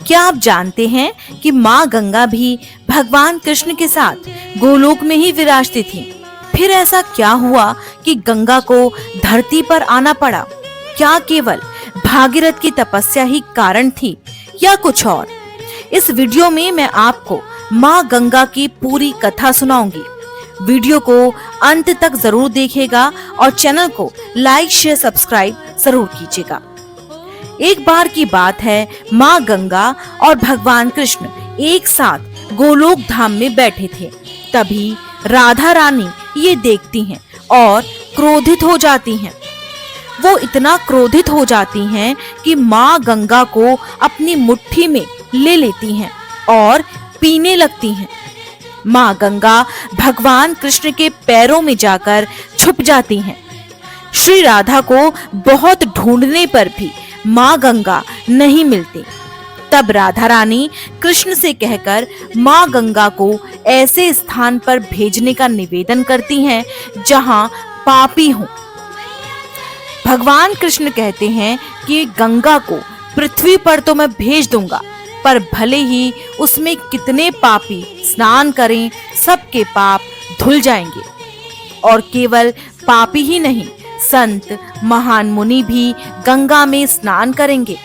क्या आप जानते हैं कि माँ गंगा भी भगवान कृष्ण के साथ गोलोक में ही विराजती थी? फिर ऐसा क्या हुआ कि गंगा को धरती पर आना पड़ा? क्या केवल भागीरथ की तपस्या ही कारण थी या कुछ और? इस वीडियो में मैं आपको माँ गंगा की पूरी कथा सुनाऊंगी। वीडियो को अंत तक जरूर देखिएगा और चैनल को लाइक शेयर सब्सक्राइब जरूर कीजिएगा। एक बार की बात है, माँ गंगा और भगवान कृष्ण एक साथ गोलोक धाम में बैठे थे। तभी राधा रानी ये देखती हैं और क्रोधित हो जाती हैं। वो इतना क्रोधित हो जाती हैं कि माँ गंगा को अपनी मुट्ठी में ले लेती हैं और पीने लगती हैं। माँ गंगा भगवान कृष्ण के पैरों में जाकर छुप जाती हैं। श्री राधा को बहुत ढूंढने पर भी माँ गंगा नहीं मिलती। तब राधा रानी कृष्ण से कहकर माँ गंगा को ऐसे स्थान पर भेजने का निवेदन करती हैं जहाँ पापी हों। भगवान कृष्ण कहते हैं कि गंगा को पृथ्वी पर तो मैं भेज दूंगा, पर भले ही उसमें कितने पापी स्नान करें, सबके पाप धुल जाएंगे। और केवल पापी ही नहीं, संत महान मुनि भी गंगा में स्नान करेंगे,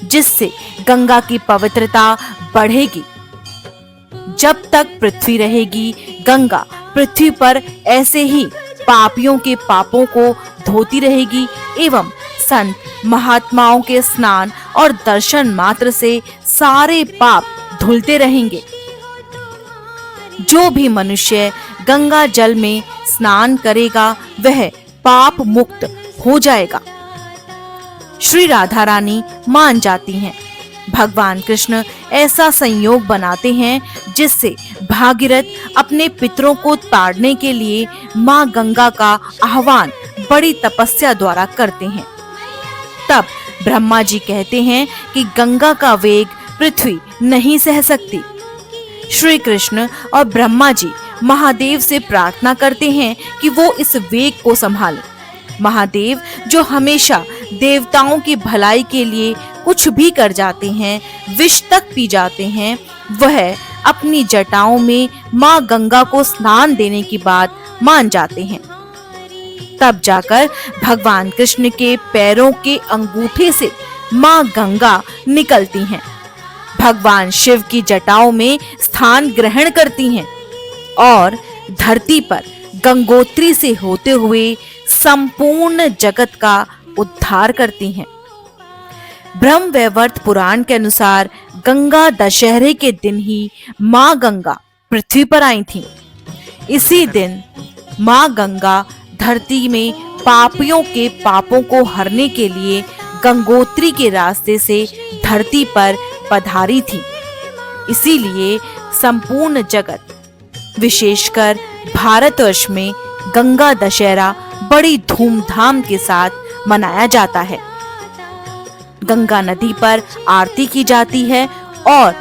जिससे गंगा की पवित्रता बढ़ेगी। जब तक पृथ्वी रहेगी, गंगा पृथ्वी पर ऐसे ही पापियों के पापों को धोती रहेगी एवं संत महात्माओं के स्नान और दर्शन मात्र से सारे पाप धुलते रहेंगे। जो भी मनुष्य गंगा जल में स्नान करेगा वह पाप मुक्त हो जाएगा। श्री राधा रानी मान जाती हैं। भगवान कृष्ण ऐसा संयोग बनाते हैं जिससे भागीरथ अपने पितरों को ताड़ने के लिए माँ गंगा का आह्वान बड़ी तपस्या द्वारा करते हैं। तब ब्रह्मा जी कहते हैं कि गंगा का वेग पृथ्वी नहीं सह सकती। श्री कृष्ण और ब्रह्मा जी महादेव से प्रार्थना करते हैं कि वो इस वेग को संभालें। महादेव, जो हमेशा देवताओं की भलाई के लिए कुछ भी कर जाते हैं, विष तक पी जाते हैं, वह अपनी जटाओं में माँ गंगा को स्नान देने की बात मान जाते हैं। तब जाकर भगवान कृष्ण के पैरों के अंगूठे से माँ गंगा निकलती हैं, भगवान शिव की जटाओं में स्थान ग्रहण करती हैं और धरती पर गंगोत्री से होते हुए संपूर्ण जगत का उद्धार करती हैं। ब्रह्म वैवर्त पुराण के अनुसार गंगा दशहरे के दिन ही माँ गंगा पृथ्वी पर आई थी। इसी दिन माँ गंगा धरती में पापियों के पापों को हरने के लिए गंगोत्री के रास्ते से धरती पर पधारी थी। इसीलिए संपूर्ण जगत, विशेषकर भारतवर्ष में गंगा दशहरा बड़ी धूमधाम के साथ मनाया जाता है। गंगा नदी पर आरती की जाती है और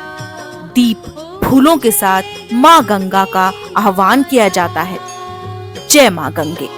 दीप फूलों के साथ माँ गंगा का आह्वान किया जाता है। जय माँ गंगे।